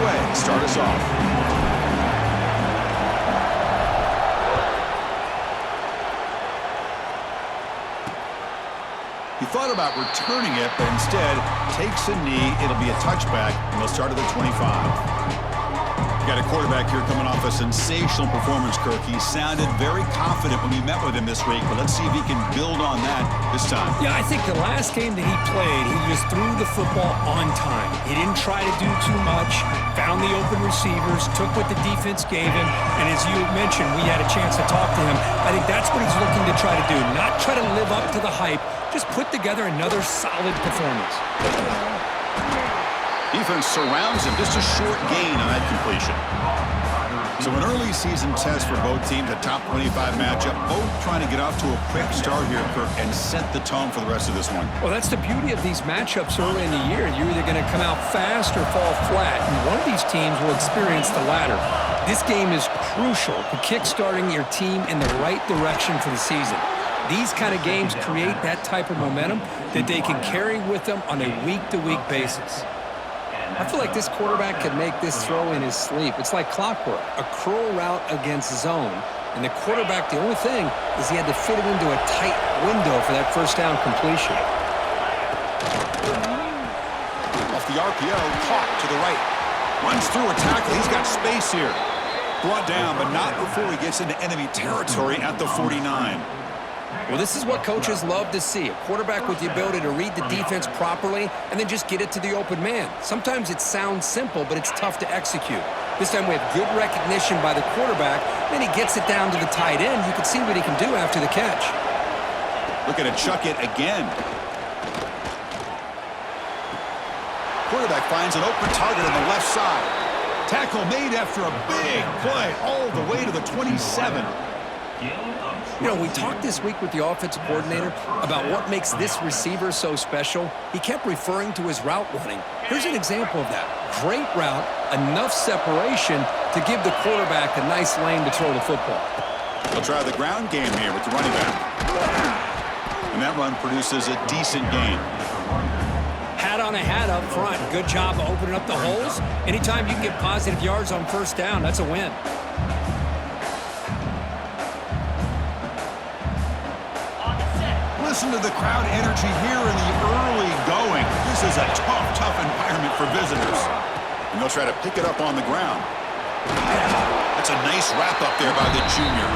away to start us off. He thought about returning it, but instead takes a knee. It'll be a touchback, and they'll start at the 25. Got a quarterback here coming off a sensational performance, Kirk. He sounded very confident when we met with him this week, but let's see if he can build on that this time. Yeah, I think the last game that he played, he just threw the football on time. He didn't try to do too much, found the open receivers, took what the defense gave him, and as you mentioned, we had a chance to talk to him. I think that's what he's looking to try to do, not try to live up to the hype, just put together another solid performance. Defense surrounds him, just a short gain on that completion. So an early season test for both teams, a top 25 matchup, both trying to get off to a quick start here, Kirk, and set the tone for the rest of this one. Well, that's the beauty of these matchups early in the year. You're either going to come out fast or fall flat, and one of these teams will experience the latter. This game is crucial to kickstarting your team in the right direction for the season. These kind of games create that type of momentum that they can carry with them on a week-to-week basis. I feel like this quarterback could make this throw in his sleep. It's like clockwork, a curl route against zone. And the quarterback, the only thing is he had to fit it into a tight window for that first down completion. Off the RPO, caught to the right. Runs through a tackle. He's got space here. Brought down, but not before he gets into enemy territory at the 49. Well, this is what coaches love to see, a quarterback with the ability to read the defense properly and then just get it to the open man. Sometimes it sounds simple, but it's tough to execute. This time we have good recognition by the quarterback, then he gets it down to the tight end. You can see what he can do after the catch. Looking to chuck it again. Quarterback finds an open target on the left side. Tackle made after a big play all the way to the 27. You know, we talked this week with the offensive coordinator about what makes this receiver so special. He kept referring to his route running. Here's an example of that. Great route, enough separation to give the quarterback a nice lane to throw the football. They'll try the ground game here with the running back. And that run produces a decent gain. Hat on a hat up front. Good job of opening up the holes. Anytime you can get positive yards on first down, that's a win. Listen to the crowd energy here in the early going. This is a tough environment for visitors. And they'll try to pick it up on the ground. That's a nice wrap up there by the junior.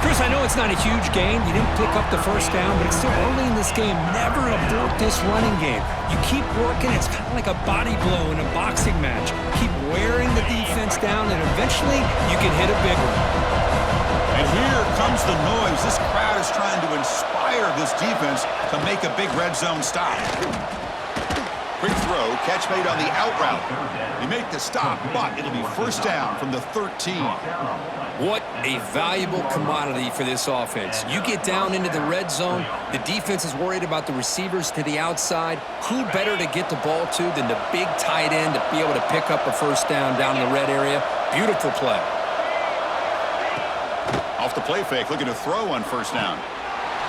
Chris, I know it's not a huge gain. You didn't pick up the first down, but it's still early in this game. Never abort this running game. You keep working. It's kind of like a body blow in a boxing match. Keep wearing the defense down, and eventually you can hit a big one. And here comes the noise. This crowd is trying to inspire this defense to make a big red zone stop. Quick throw, catch made on the out route. They make the stop, but it'll be first down from the 13. What a valuable commodity for this offense. You get down into the red zone, the defense is worried about the receivers to the outside. Who better to get the ball to than the big tight end to be able to pick up a first down in the red area? Beautiful play. Off the play fake, looking to throw on first down.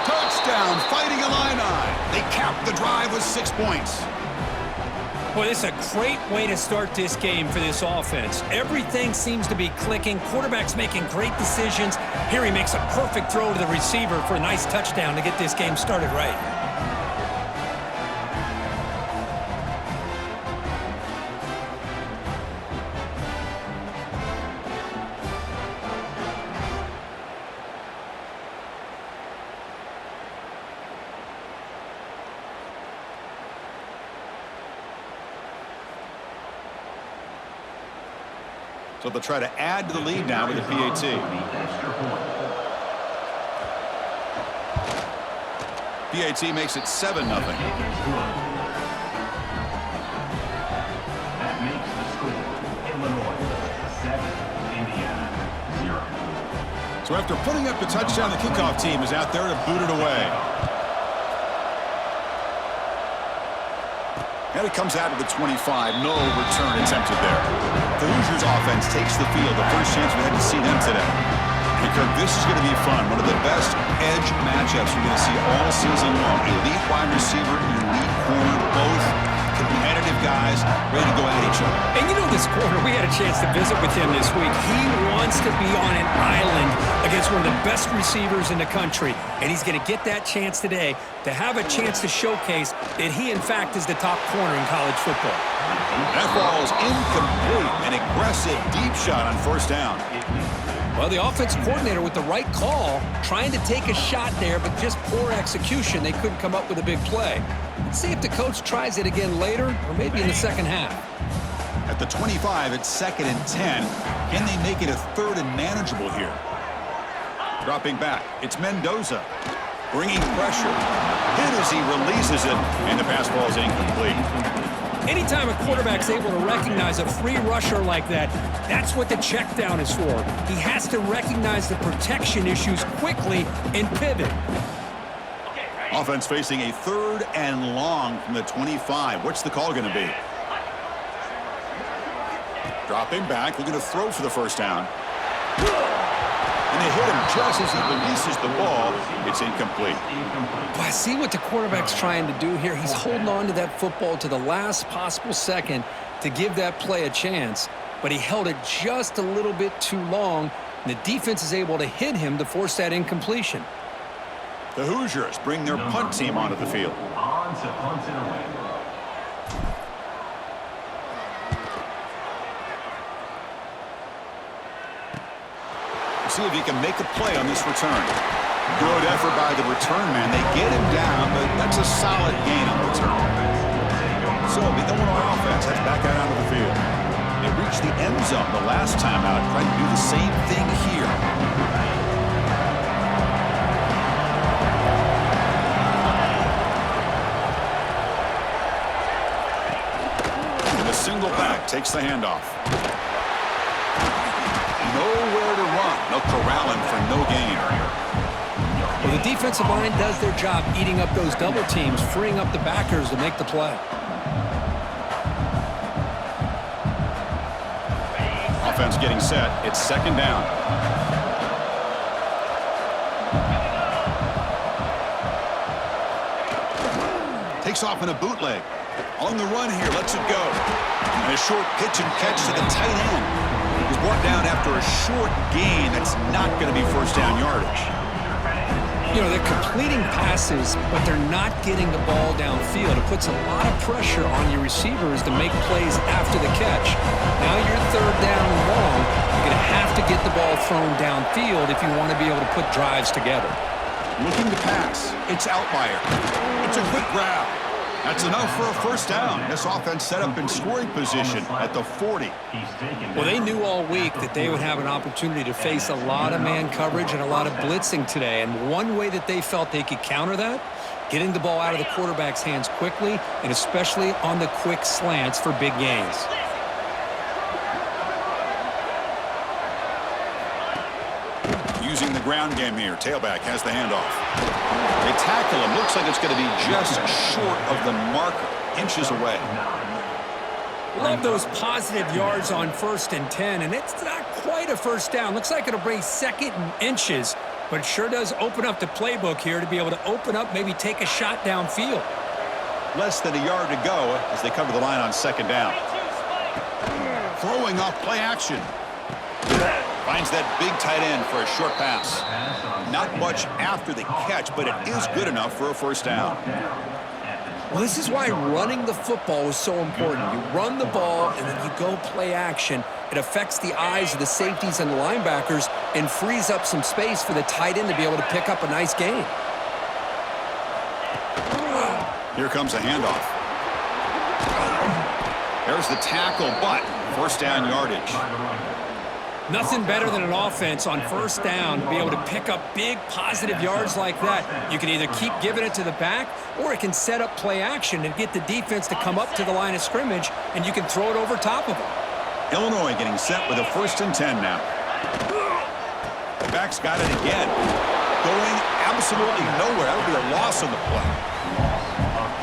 Touchdown, Fighting Illini. They cap the drive with 6 points. Boy, this is a great way to start this game for this offense. Everything seems to be clicking. Quarterback's making great decisions. Here he makes a perfect throw to the receiver for a nice touchdown to get this game started right. So they'll try to add to the lead now with the PAT. PAT makes it 7-0. That makes the score Illinois 7, Indiana 0. So after putting up the touchdown, the kickoff team is out there to boot it away. And it comes out of the 25. No return attempted there. The Hoosiers offense takes the field. The first chance we had to see them today. And Kirk, this is going to be fun. One of the best edge matchups you're going to see all season long. Elite wide receiver, elite corner, both competitive guys ready to go at each other. And you know this corner, we had a chance to visit with him this week. He wants to be on an island against one of the best receivers in the country. And he's going to get that chance today to have a chance to showcase that he, in fact, is the top corner in college football. That ball is incomplete. An aggressive deep shot on first down. Well, the offense coordinator with the right call, trying to take a shot there, but just poor execution. They couldn't come up with a big play. Let's see if the coach tries it again later or maybe in the second half. At the 25, it's 2nd and 10. Can they make it a 3rd and manageable here? Dropping back, it's Mendoza. Bringing pressure. Hit as he releases it, and the pass ball is incomplete. Anytime a quarterback's able to recognize a free rusher like that, that's what the check down is for. He has to recognize the protection issues quickly and pivot. Offense facing a 3rd and long from the 25. What's the call going to be? Dropping back, looking to throw for the first down. And they hit him just as he releases the ball. It's incomplete. Well, I see what the quarterback's trying to do here. He's holding on to that football to the last possible second to give that play a chance. But he held it just a little bit too long. And the defense is able to hit him to force that incompletion. The Hoosiers bring their punt team onto the field. On to punt it away. See if he can make a play on this return. Good effort by the return man. They get him down, but that's a solid gain on the return. So the Illinois offense heads back out onto the field. They reached the end zone the last time out, trying to do the same thing here. And the single back takes the handoff. Nowhere to run. They'll corral him for no gain. Well, the defensive line does their job eating up those double teams, freeing up the backers to make the play. Offense getting set. It's 2nd down. Takes off in a bootleg. On the run here. Lets it go. And a short pitch and catch to the tight end. He's brought down after a short gain. That's not going to be first down yardage. You know, they're completing passes, but they're not getting the ball downfield. It puts a lot of pressure on your receivers to make plays after the catch. Now you're 3rd down and long. You're going to have to get the ball thrown downfield if you want to be able to put drives together. Looking to pass. It's Outlier. It's a quick grab. That's enough for a first down. This offense set up in scoring position at the 40. Well, they knew all week that they would have an opportunity to face a lot of man coverage and a lot of blitzing today. And one way that they felt they could counter that, getting the ball out of the quarterback's hands quickly, and especially on the quick slants for big gains. Using the ground game here. Tailback has the handoff. They tackle him. Looks like it's going to be just short of the marker. Inches away. Love those positive yards on 1st and 10, and it's not quite a first down. Looks like it'll bring 2nd and inches, but it sure does open up the playbook here to be able to open up, maybe take a shot downfield. Less than a yard to go as they come to the line on 2nd down. Throwing off play action. Finds that big tight end for a short pass. Not much after the catch, but it is good enough for a first down. Well, this is why running the football is so important. You run the ball, and then you go play action. It affects the eyes of the safeties and the linebackers and frees up some space for the tight end to be able to pick up a nice gain. Here comes a handoff. There's the tackle, but first down yardage. Nothing better than an offense on first down to be able to pick up big positive yards like that. You can either keep giving it to the back, or it can set up play action and get the defense to come up to the line of scrimmage, and you can throw it over top of them. Illinois getting set with a 1st and 10 now. The back's got it again. Going absolutely nowhere. That would be a loss on the play.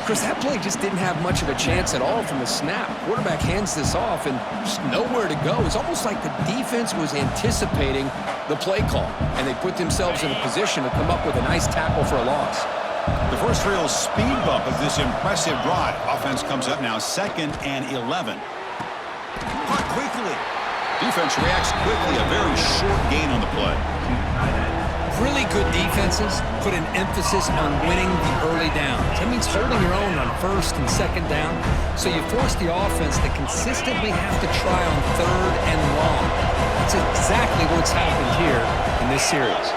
Chris, that play just didn't have much of a chance at all from the snap. Quarterback hands this off and just nowhere to go. It's almost like the defense was anticipating the play call, and they put themselves in a position to come up with a nice tackle for a loss. The first real speed bump of this impressive drive. Offense comes up now 2nd and 11. Caught quickly. Defense reacts quickly. A very short gain on the play. Really good defenses put an emphasis on winning the early downs. That means holding your own on 1st and 2nd down. So you force the offense to consistently have to try on 3rd and long. That's exactly what's happened here in this series.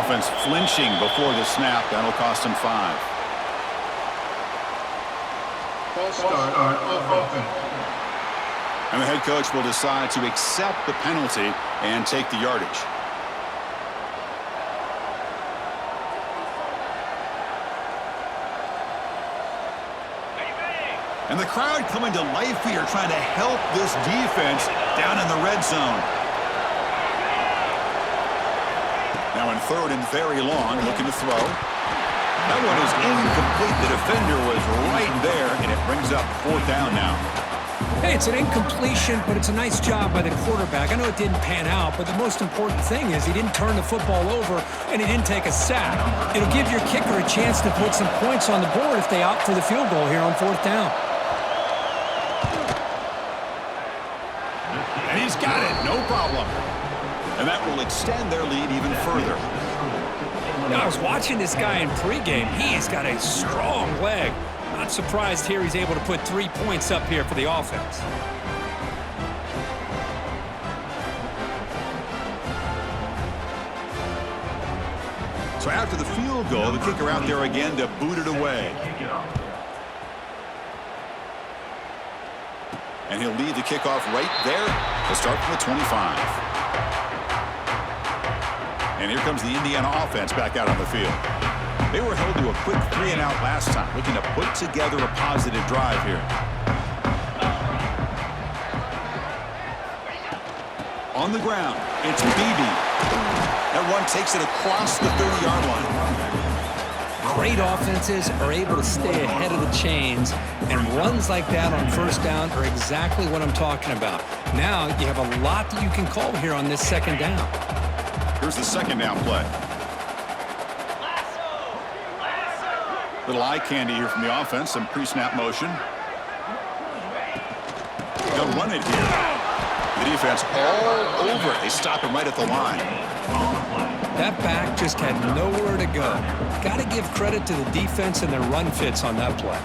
Offense flinching before the snap. That'll cost him 5. False start on offense. And the head coach will decide to accept the penalty and take the yardage. And the crowd coming to life here, trying to help this defense down in the red zone. Now in 3rd and very long, looking to throw. That one is incomplete. The defender was right there, and it brings up 4th down now. Hey, it's an incompletion, but it's a nice job by the quarterback. I know it didn't pan out, but the most important thing is he didn't turn the football over and he didn't take a sack. It'll give your kicker a chance to put some points on the board if they opt for the field goal here on 4th down. And he's got it, no problem. And that will extend their lead even further. Now, I was watching this guy in pregame. He's got a strong leg. Not surprised here he's able to put 3 points up here for the offense. So after the field goal, the kicker out there again to boot it away. And he'll lead the kickoff right there to start from the 25. And here comes the Indiana offense back out on the field. They were held to a quick 3-and-out last time, looking to put together a positive drive here. On the ground, it's Beebe. That one takes it across the 30-yard line. Great offenses are able to stay ahead of the chains, and runs like that on 1st down are exactly what I'm talking about. Now you have a lot that you can call here on this 2nd down. Here's the 2nd down play. Little eye candy here from the offense, some pre-snap motion. They'll run it here. The defense all over it. They stop him right at the line. That back just had nowhere to go. Got to give credit to the defense and their run fits on that play.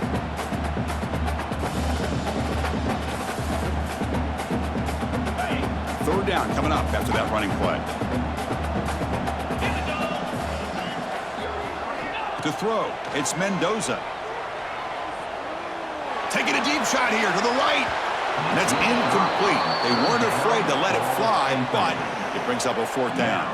Third down coming up after that running play. To throw, it's Mendoza. Taking a deep shot here to the right. And that's incomplete. They weren't afraid to let it fly, but it brings up a 4th down.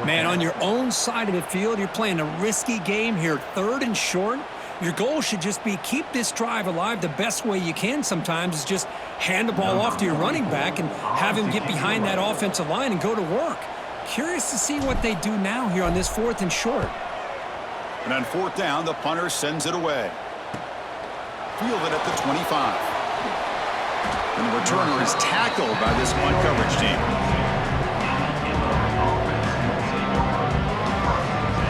Man, on your own side of the field, you're playing a risky game here, 3rd and short. Your goal should just be keep this drive alive the best way you can sometimes is just hand the ball off to your running back and have him get behind that offensive line and go to work. Curious to see what they do now here on this 4th and short. And on 4th down, the punter sends it away. Fielded at the 25. And the returner is tackled by this punt coverage team.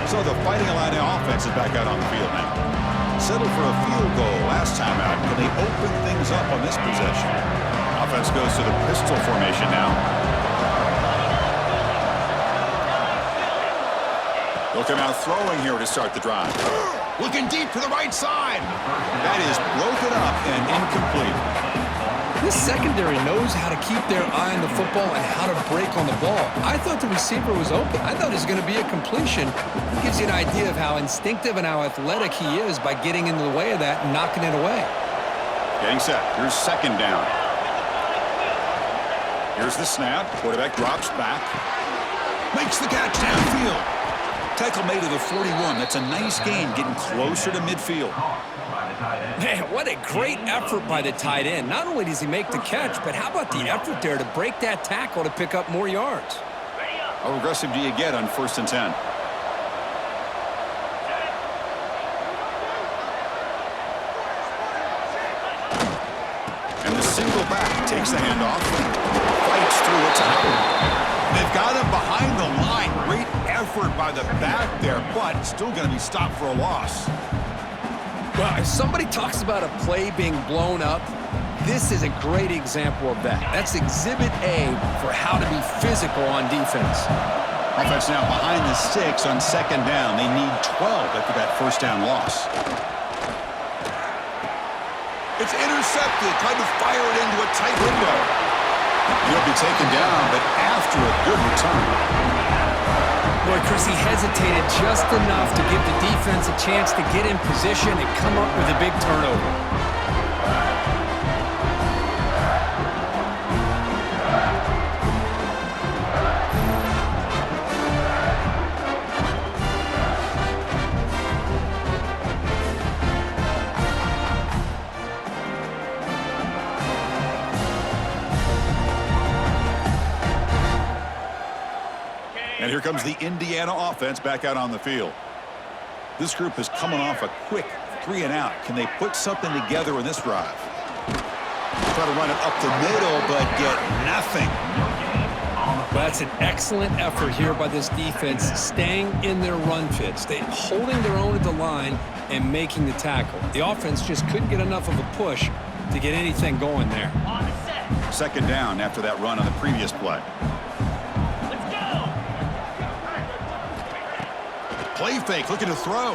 So the Fighting Illini offense is back out on the field now. Settled for a field goal last time out. Can they open things up on this possession? Offense goes to the pistol formation now. They'll come out throwing here to start the drive. Looking deep to the right side. That is broken up and incomplete. This secondary knows how to keep their eye on the football and how to break on the ball. I thought the receiver was open. I thought it was going to be a completion. It gives you an idea of how instinctive and how athletic he is by getting into the way of that and knocking it away. Getting set. Here's 2nd down. Here's the snap. Quarterback drops back. Makes the catch downfield. Tackle made to the 41. That's a nice gain, getting closer to midfield. Man, what a great effort by the tight end. Not only does he make the catch, but how about the effort there to break that tackle to pick up more yards? How aggressive do you get on 1st and 10? And the single back takes the handoff. Fights through a tackle. They've got him behind the line. Great effort effort by the back there, but still going to be stopped for a loss. Well, if somebody talks about a play being blown up, this is a great example of that. That's Exhibit A for how to be physical on defense. Offense now behind the sticks on second down. They need 12 after that first down loss. It's intercepted, trying to fire it into a tight window. He'll be taken down, but after a good return. Boy, Chris, he hesitated just enough to give the defense a chance to get in position and come up with a big turnover. And here comes the Indiana offense back out on the field. This group is coming off a quick 3-and-out. Can they put something together in this drive? Try to run it up the middle, but get nothing. Well, that's an excellent effort here by this defense, staying in their run fits. They holding their own at the line and making the tackle. The offense just couldn't get enough of a push to get anything going there. Second down after that run on the previous play. Play fake, looking to throw.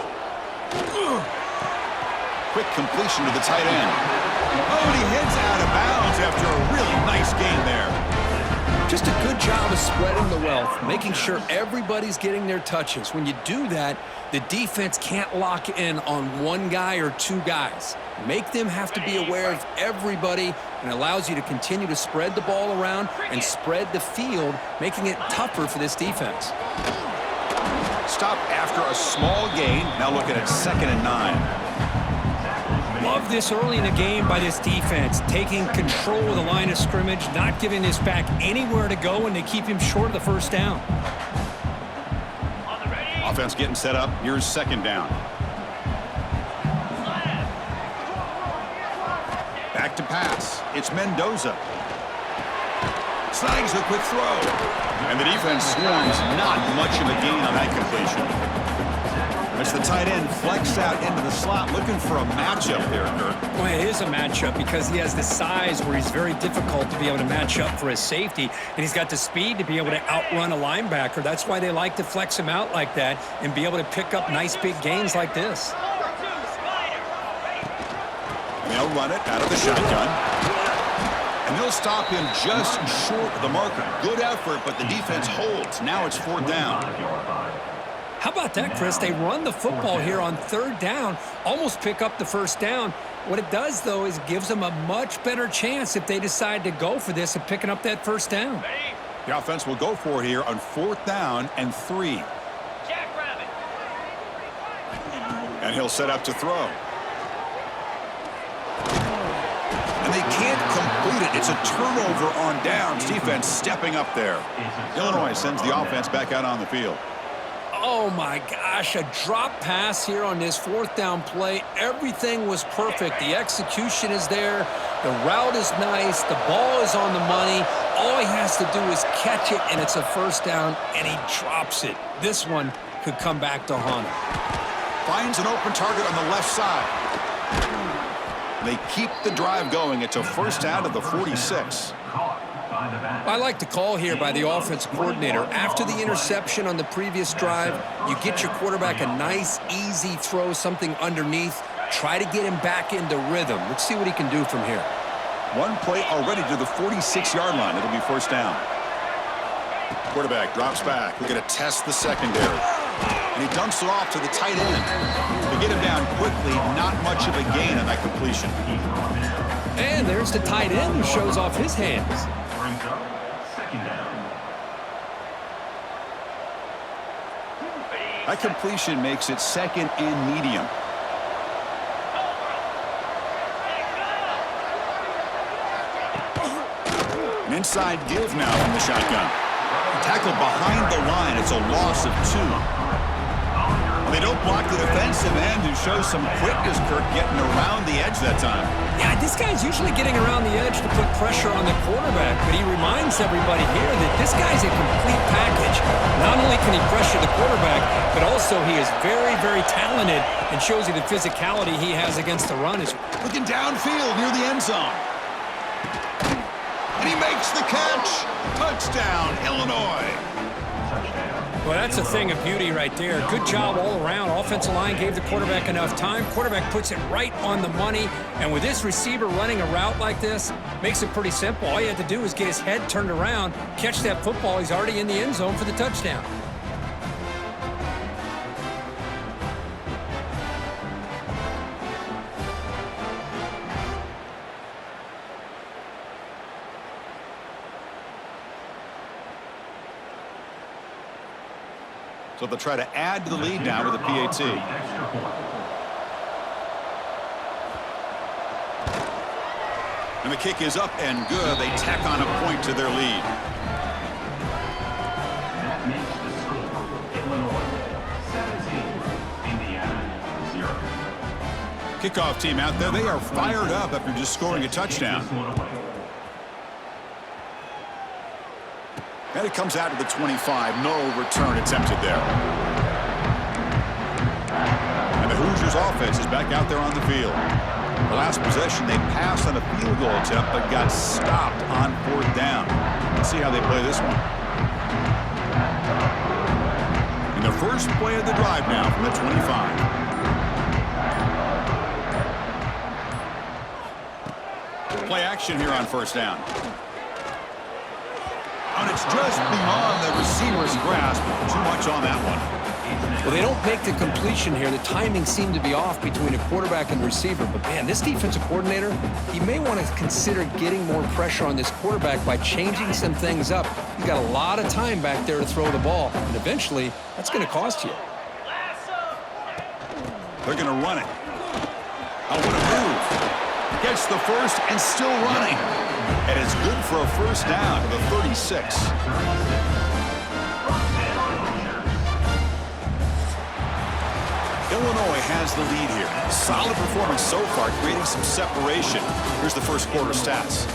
Quick completion to the tight end. Oh, and he heads out of bounds after a really nice gain there. Just a good job of spreading the wealth, making sure everybody's getting their touches. When you do that, the defense can't lock in on one guy or two guys. Make them have to be aware of everybody, and allows you to continue to spread the ball around and spread the field, making it tougher for this defense. Stop after a small gain. Now looking at 2nd and 9. Love this early in the game by this defense, taking control of the line of scrimmage, not giving this back anywhere to go, and they keep him short of the first down. Offense getting set up. Here's second down. Back to pass. It's Mendoza. Snags a quick throw. And the defense swarms. Not much of a gain on that completion. As the tight end flex out into the slot, looking for a matchup there, Kirk. Well, it is a matchup because he has the size where he's very difficult to be able to match up for his safety, and he's got the speed to be able to outrun a linebacker. That's why they like to flex him out like that and be able to pick up nice big gains like this. And they'll run it out of the shotgun. And they'll stop him just short of the marker. Good effort, but the defense holds. Now it's 4th down. How about that, Chris? They run the football here on 3rd down, almost pick up the first down. What it does, though, is gives them a much better chance if they decide to go for this and picking up that first down. The offense will go for it here on 4th down and 3. And he'll set up to throw. And they can't complete it. It's a turnover on downs. Defense stepping up there. Illinois sends the offense back out on the field. Oh, my gosh, a drop pass here on this 4th down play. Everything was perfect. The execution is there. The route is nice. The ball is on the money. All he has to do is catch it, and it's a first down, and he drops it. This one could come back to haunt him. Finds an open target on the left side. They keep the drive going. It's a first down to the 46. I like the call here by the offense coordinator. After the interception on the previous drive, you get your quarterback a nice, easy throw, something underneath. Try to get him back into rhythm. Let's see what he can do from here. One play already to the 46-yard line. It'll be first down. Quarterback drops back. We're going to test the secondary. And he dumps it off to the tight end. To get him down quickly, not much of a gain on that completion. And there's the tight end who shows off his hands. Brings up 2nd down. That completion makes it 2nd and medium. An inside give now from the shotgun. Tackle behind the line. It's a loss of 2. They don't block the defensive end, who shows some quickness, Kirk, getting around the edge that time. Yeah, this guy's usually getting around the edge to put pressure on the quarterback, but he reminds everybody here that this guy's a complete package. Not only can he pressure the quarterback, but also he is very, very talented and shows you the physicality he has against the run. Looking downfield near the end zone. And he makes the catch. Touchdown, Illinois. Well, that's a thing of beauty right there. Good job all around. Offensive line gave the quarterback enough time. Quarterback puts it right on the money. And with this receiver running a route like this, makes it pretty simple. All you have to do is get his head turned around, catch that football. He's already in the end zone for the touchdown. So they'll try to add to the lead now with a PAT. And the kick is up and good. They tack on a point to their lead. That makes the score Illinois 17, Indiana 0. Kickoff team out there. They are fired up after just scoring a touchdown. And it comes out to the 25. No return attempted there. And the Hoosiers offense is back out there on the field. The last possession, they passed on a field goal attempt, but got stopped on 4th down. Let's see how they play this one. And the first play of the drive now from the 25. Play action here on 1st down. And it's just beyond the receiver's grasp. Too much on that one. Well, they don't make the completion here. The timing seemed to be off between a quarterback and receiver. But, man, this defensive coordinator, he may want to consider getting more pressure on this quarterback by changing some things up. He's got a lot of time back there to throw the ball. And eventually, that's going to cost you. They're going to run it. Oh, what a move. Gets the first and still running. And it's good for a first down to the 36. Illinois has the lead here. Solid performance so far, creating some separation. Here's the first quarter stats.